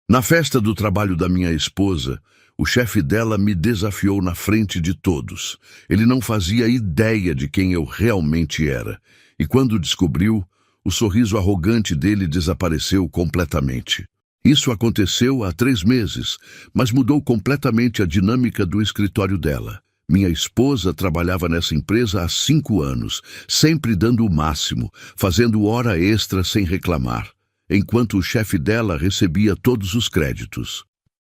Na festa do trabalho da minha esposa, o chefe dela me desafiou na frente de todos. Ele não fazia ideia de quem eu realmente era. E quando descobriu, o sorriso arrogante dele desapareceu completamente. Isso aconteceu há 3 meses, mas mudou completamente a dinâmica do escritório dela. Minha esposa trabalhava nessa empresa há 5 anos, sempre dando o máximo, fazendo hora extra sem reclamar, enquanto o chefe dela recebia todos os créditos.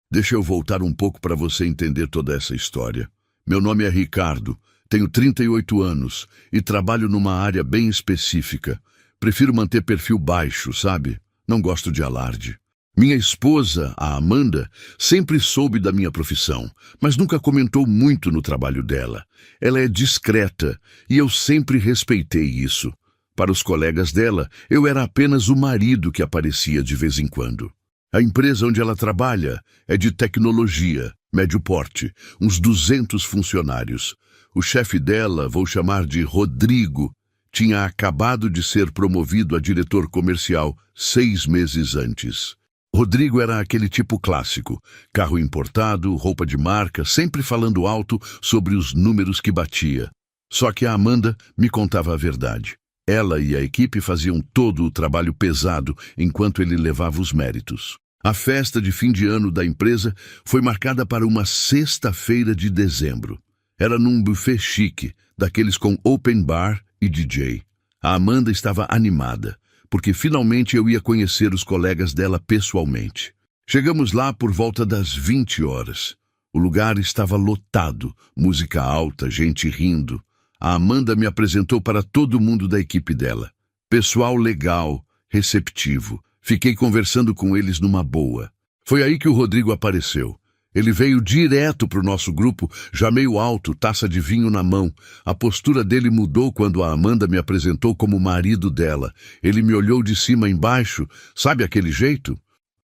Deixa eu voltar um pouco para você entender toda essa história. Meu nome é Ricardo, tenho 38 anos e trabalho numa área bem específica. Prefiro manter perfil baixo, sabe? Não gosto de alarde. Minha esposa, a Amanda, sempre soube da minha profissão, mas nunca comentou muito no trabalho dela. Ela é discreta e eu sempre respeitei isso. Para os colegas dela, eu era apenas o marido que aparecia de vez em quando. A empresa onde ela trabalha é de tecnologia, médio porte, uns 200 funcionários. O chefe dela, vou chamar de Rodrigo, tinha acabado de ser promovido a diretor comercial 6 meses antes. Rodrigo era aquele tipo clássico, carro importado, roupa de marca, sempre falando alto sobre os números que batia. Só que a Amanda me contava a verdade. Ela e a equipe faziam todo o trabalho pesado enquanto ele levava os méritos. A festa de fim de ano da empresa foi marcada para uma sexta-feira de dezembro. Era num buffet chique, daqueles com open bar e DJ. A Amanda estava animada, porque finalmente eu ia conhecer os colegas dela pessoalmente. Chegamos lá por volta das 20 horas. O lugar estava lotado, música alta, gente rindo. A Amanda me apresentou para todo mundo da equipe dela. Pessoal legal, receptivo. Fiquei conversando com eles numa boa. Foi aí que o Rodrigo apareceu. Ele veio direto para o nosso grupo, já meio alto, taça de vinho na mão. A postura dele mudou quando a Amanda me apresentou como marido dela. Ele me olhou de cima embaixo, sabe aquele jeito?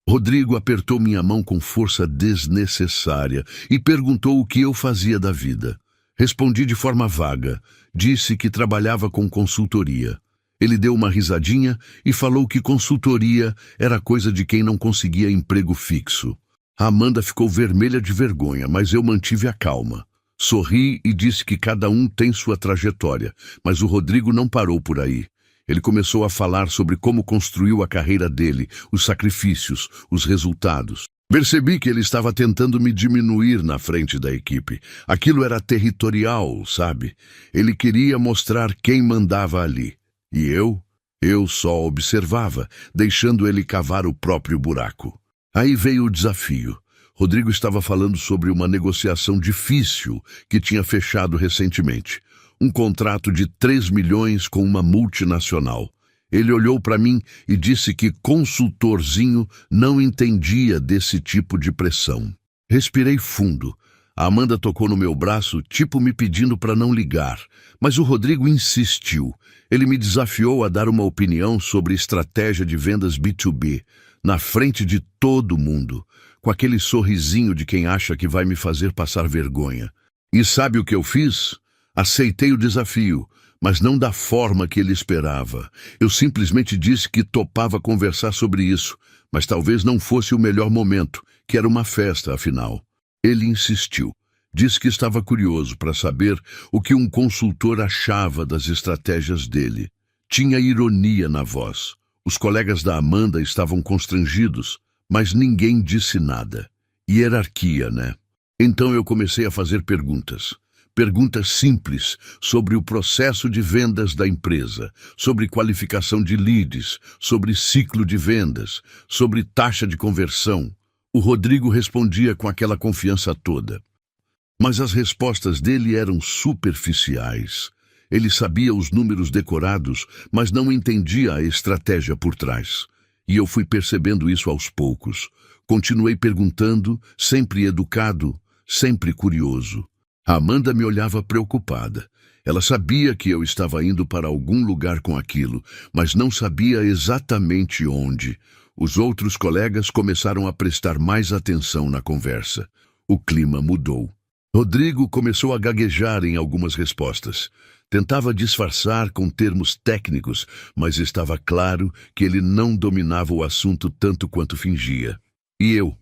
Rodrigo apertou minha mão com força desnecessária e perguntou o que eu fazia da vida. Respondi de forma vaga. Disse que trabalhava com consultoria. Ele deu uma risadinha e falou que consultoria era coisa de quem não conseguia emprego fixo. A Amanda ficou vermelha de vergonha, mas eu mantive a calma. Sorri e disse que cada um tem sua trajetória, mas o Rodrigo não parou por aí. Ele começou a falar sobre como construiu a carreira dele, os sacrifícios, os resultados. Percebi que ele estava tentando me diminuir na frente da equipe. Aquilo era territorial, sabe? Ele queria mostrar quem mandava ali. E eu só observava, deixando ele cavar o próprio buraco. Aí veio o desafio. Rodrigo estava falando sobre uma negociação difícil que tinha fechado recentemente. Um contrato de 3 milhões com uma multinacional. Ele olhou para mim e disse que consultorzinho não entendia desse tipo de pressão. Respirei fundo. A Amanda tocou no meu braço, tipo me pedindo para não ligar. Mas o Rodrigo insistiu. Ele me desafiou a dar uma opinião sobre estratégia de vendas B2B, na frente de todo mundo, com aquele sorrisinho de quem acha que vai me fazer passar vergonha. E sabe o que eu fiz? Aceitei o desafio, mas não da forma que ele esperava. Eu simplesmente disse que topava conversar sobre isso, mas talvez não fosse o melhor momento, que era uma festa, afinal. Ele insistiu. Disse que estava curioso para saber o que um consultor achava das estratégias dele. Tinha ironia na voz. Os colegas da Amanda estavam constrangidos, mas ninguém disse nada. Hierarquia, né? Então eu comecei a fazer perguntas. Perguntas simples sobre o processo de vendas da empresa, sobre qualificação de leads, sobre ciclo de vendas, sobre taxa de conversão. O Rodrigo respondia com aquela confiança toda. Mas as respostas dele eram superficiais. Ele sabia os números decorados, mas não entendia a estratégia por trás. E eu fui percebendo isso aos poucos. Continuei perguntando, sempre educado, sempre curioso. A Amanda me olhava preocupada. Ela sabia que eu estava indo para algum lugar com aquilo, mas não sabia exatamente onde. Os outros colegas começaram a prestar mais atenção na conversa. O clima mudou. Rodrigo começou a gaguejar em algumas respostas. Tentava disfarçar com termos técnicos, mas estava claro que ele não dominava o assunto tanto quanto fingia. E eu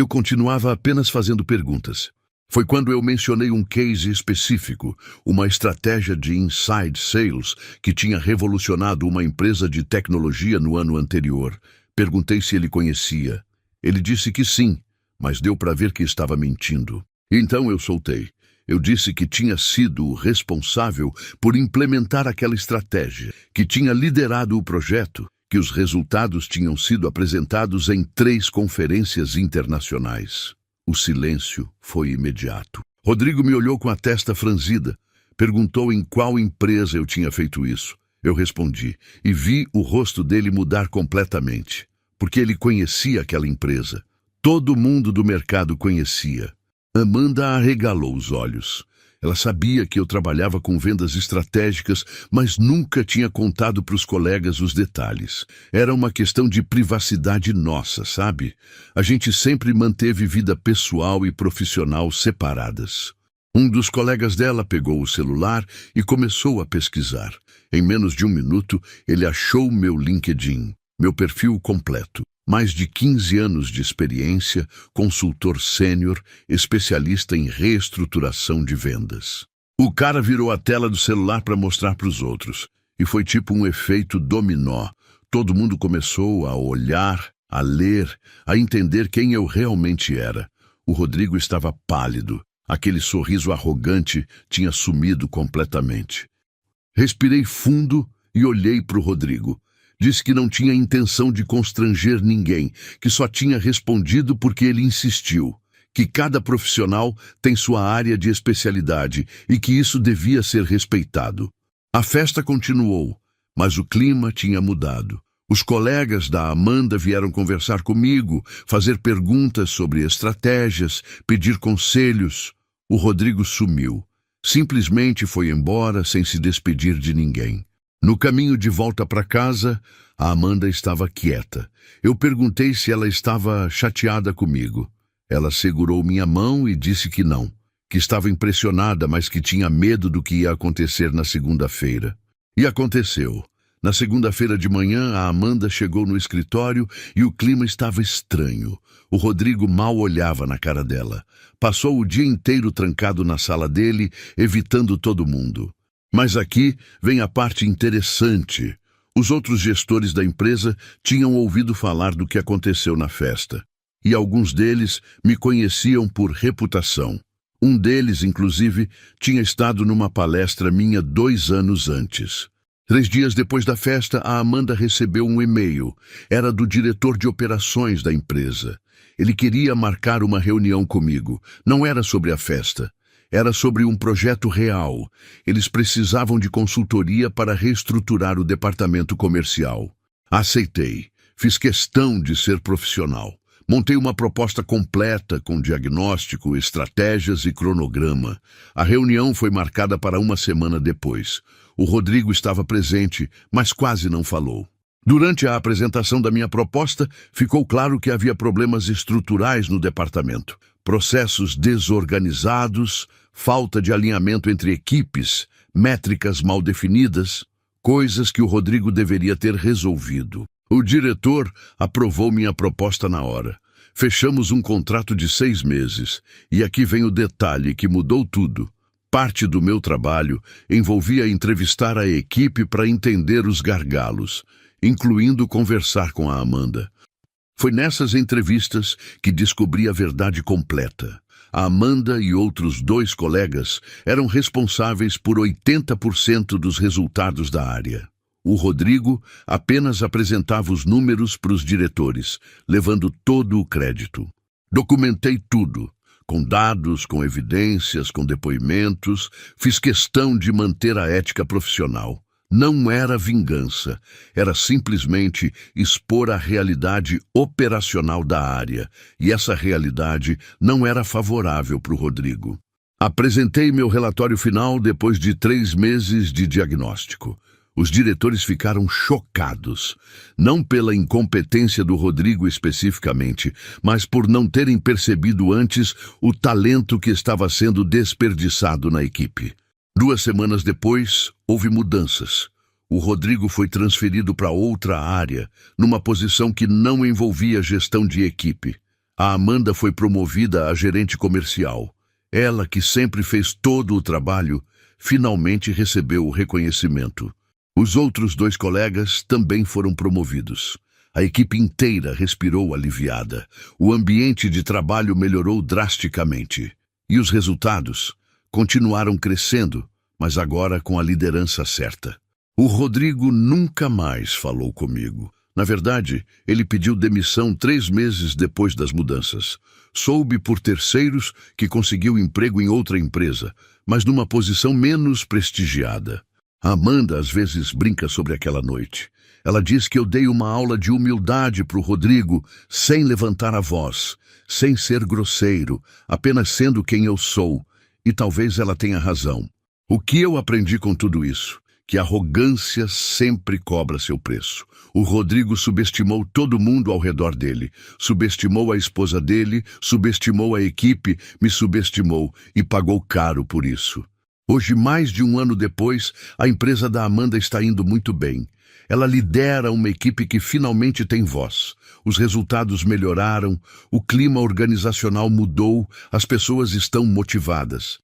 continuava apenas fazendo perguntas. Foi quando eu mencionei um case específico, uma estratégia de inside sales que tinha revolucionado uma empresa de tecnologia no ano anterior. Perguntei se ele conhecia. Ele disse que sim, mas deu para ver que estava mentindo. Então eu soltei. Eu disse que tinha sido o responsável por implementar aquela estratégia, que tinha liderado o projeto, que os resultados tinham sido apresentados em 3 conferências internacionais. O silêncio foi imediato. Rodrigo me olhou com a testa franzida. Perguntou em qual empresa eu tinha feito isso. Eu respondi, e vi o rosto dele mudar completamente, porque ele conhecia aquela empresa. Todo mundo do mercado conhecia. Amanda arregalou os olhos. Ela sabia que eu trabalhava com vendas estratégicas, mas nunca tinha contado para os colegas os detalhes. Era uma questão de privacidade nossa, sabe? A gente sempre manteve vida pessoal e profissional separadas. Um dos colegas dela pegou o celular e começou a pesquisar. Em menos de 1 minuto, ele achou meu LinkedIn, meu perfil completo. Mais de 15 anos de experiência, consultor sênior, especialista em reestruturação de vendas. O cara virou a tela do celular para mostrar para os outros. E foi tipo um efeito dominó. Todo mundo começou a olhar, a ler, a entender quem eu realmente era. O Rodrigo estava pálido. Aquele sorriso arrogante tinha sumido completamente. Respirei fundo e olhei para o Rodrigo. Disse que não tinha intenção de constranger ninguém, que só tinha respondido porque ele insistiu, que cada profissional tem sua área de especialidade e que isso devia ser respeitado. A festa continuou, mas o clima tinha mudado. Os colegas da Amanda vieram conversar comigo, fazer perguntas sobre estratégias, pedir conselhos. O Rodrigo sumiu. Simplesmente foi embora sem se despedir de ninguém. No caminho de volta para casa, a Amanda estava quieta. Eu perguntei se ela estava chateada comigo. Ela segurou minha mão e disse que não, que estava impressionada, mas que tinha medo do que ia acontecer na segunda-feira. E aconteceu. Na segunda-feira de manhã, a Amanda chegou no escritório e o clima estava estranho. O Rodrigo mal olhava na cara dela. Passou o dia inteiro trancado na sala dele, evitando todo mundo. Mas aqui vem a parte interessante. Os outros gestores da empresa tinham ouvido falar do que aconteceu na festa. E alguns deles me conheciam por reputação. Um deles, inclusive, tinha estado numa palestra minha 2 anos antes. 3 dias depois da festa, a Amanda recebeu um e-mail. Era do diretor de operações da empresa. Ele queria marcar uma reunião comigo. Não era sobre a festa. Era sobre um projeto real. Eles precisavam de consultoria para reestruturar o departamento comercial. Aceitei. Fiz questão de ser profissional. Montei uma proposta completa com diagnóstico, estratégias e cronograma. A reunião foi marcada para 1 semana depois. O Rodrigo estava presente, mas quase não falou. Durante a apresentação da minha proposta, ficou claro que havia problemas estruturais no departamento. Processos desorganizados, falta de alinhamento entre equipes, métricas mal definidas, coisas que o Rodrigo deveria ter resolvido. O diretor aprovou minha proposta na hora. Fechamos um contrato de 6 meses. E aqui vem o detalhe que mudou tudo. Parte do meu trabalho envolvia entrevistar a equipe para entender os gargalos, incluindo conversar com a Amanda. Foi nessas entrevistas que descobri a verdade completa. A Amanda e outros 2 colegas eram responsáveis por 80% dos resultados da área. O Rodrigo apenas apresentava os números para os diretores, levando todo o crédito. Documentei tudo, com dados, com evidências, com depoimentos. Fiz questão de manter a ética profissional. Não era vingança, era simplesmente expor a realidade operacional da área, e essa realidade não era favorável para o Rodrigo. Apresentei meu relatório final depois de 3 meses de diagnóstico. Os diretores ficaram chocados, não pela incompetência do Rodrigo especificamente, mas por não terem percebido antes o talento que estava sendo desperdiçado na equipe. 2 semanas depois, houve mudanças. O Rodrigo foi transferido para outra área, numa posição que não envolvia gestão de equipe. A Amanda foi promovida a gerente comercial. Ela, que sempre fez todo o trabalho, finalmente recebeu o reconhecimento. Os outros 2 colegas também foram promovidos. A equipe inteira respirou aliviada. O ambiente de trabalho melhorou drasticamente. E os resultados continuaram crescendo, mas agora com a liderança certa. O Rodrigo nunca mais falou comigo. Na verdade, ele pediu demissão 3 meses depois das mudanças. Soube por terceiros que conseguiu emprego em outra empresa, mas numa posição menos prestigiada. A Amanda às vezes brinca sobre aquela noite. Ela diz que eu dei uma aula de humildade para o Rodrigo, sem levantar a voz, sem ser grosseiro, apenas sendo quem eu sou. E talvez ela tenha razão. O que eu aprendi com tudo isso? Que a arrogância sempre cobra seu preço. O Rodrigo subestimou todo mundo ao redor dele. Subestimou a esposa dele, subestimou a equipe, me subestimou e pagou caro por isso. Hoje, mais de 1 ano depois, a empresa da Amanda está indo muito bem. Ela lidera uma equipe que finalmente tem voz. Os resultados melhoraram, o clima organizacional mudou, as pessoas estão motivadas.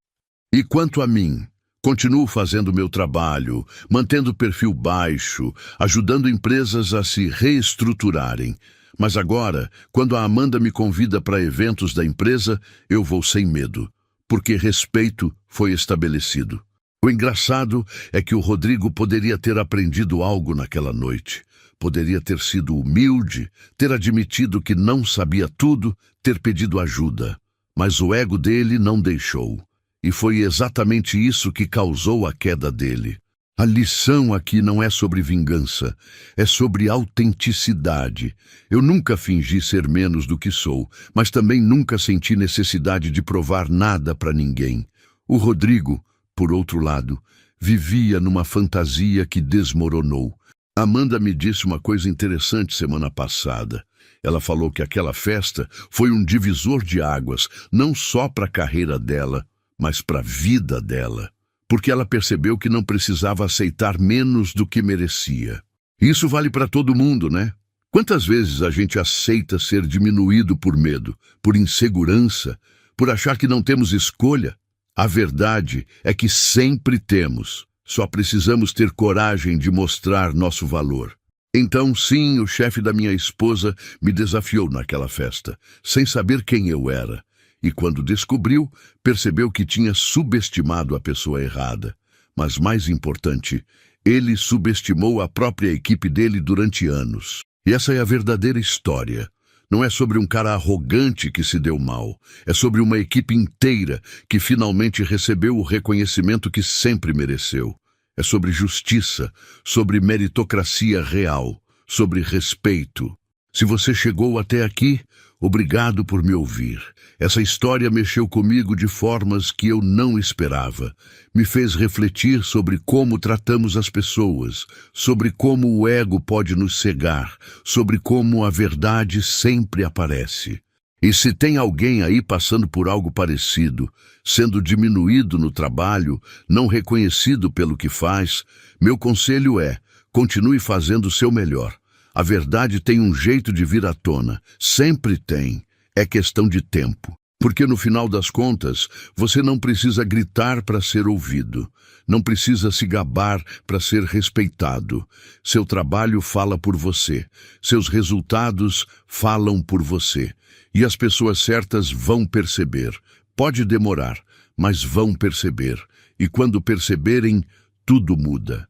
E quanto a mim? Continuo fazendo meu trabalho, mantendo o perfil baixo, ajudando empresas a se reestruturarem. Mas agora, quando a Amanda me convida para eventos da empresa, eu vou sem medo, porque respeito foi estabelecido. O engraçado é que o Rodrigo poderia ter aprendido algo naquela noite. Poderia ter sido humilde, ter admitido que não sabia tudo, ter pedido ajuda. Mas o ego dele não deixou. E foi exatamente isso que causou a queda dele. A lição aqui não é sobre vingança, é sobre autenticidade. Eu nunca fingi ser menos do que sou, mas também nunca senti necessidade de provar nada para ninguém. O Rodrigo, por outro lado, vivia numa fantasia que desmoronou. Amanda me disse uma coisa interessante semana passada. Ela falou que aquela festa foi um divisor de águas, não só para a carreira dela, mas para a vida dela, porque ela percebeu que não precisava aceitar menos do que merecia. Isso vale para todo mundo, né? Quantas vezes a gente aceita ser diminuído por medo, por insegurança, por achar que não temos escolha? A verdade é que sempre temos, só precisamos ter coragem de mostrar nosso valor. Então, sim, o chefe da minha esposa me desafiou naquela festa, sem saber quem eu era. E quando descobriu, percebeu que tinha subestimado a pessoa errada. Mas mais importante, ele subestimou a própria equipe dele durante anos. E essa é a verdadeira história. Não é sobre um cara arrogante que se deu mal. É sobre uma equipe inteira que finalmente recebeu o reconhecimento que sempre mereceu. É sobre justiça, sobre meritocracia real, sobre respeito. Se você chegou até aqui, obrigado por me ouvir. Essa história mexeu comigo de formas que eu não esperava. Me fez refletir sobre como tratamos as pessoas, sobre como o ego pode nos cegar, sobre como a verdade sempre aparece. E se tem alguém aí passando por algo parecido, sendo diminuído no trabalho, não reconhecido pelo que faz, meu conselho é: continue fazendo o seu melhor. A verdade tem um jeito de vir à tona, sempre tem. É questão de tempo. Porque no final das contas, você não precisa gritar para ser ouvido. Não precisa se gabar para ser respeitado. Seu trabalho fala por você. Seus resultados falam por você. E as pessoas certas vão perceber. Pode demorar, mas vão perceber. E quando perceberem, tudo muda.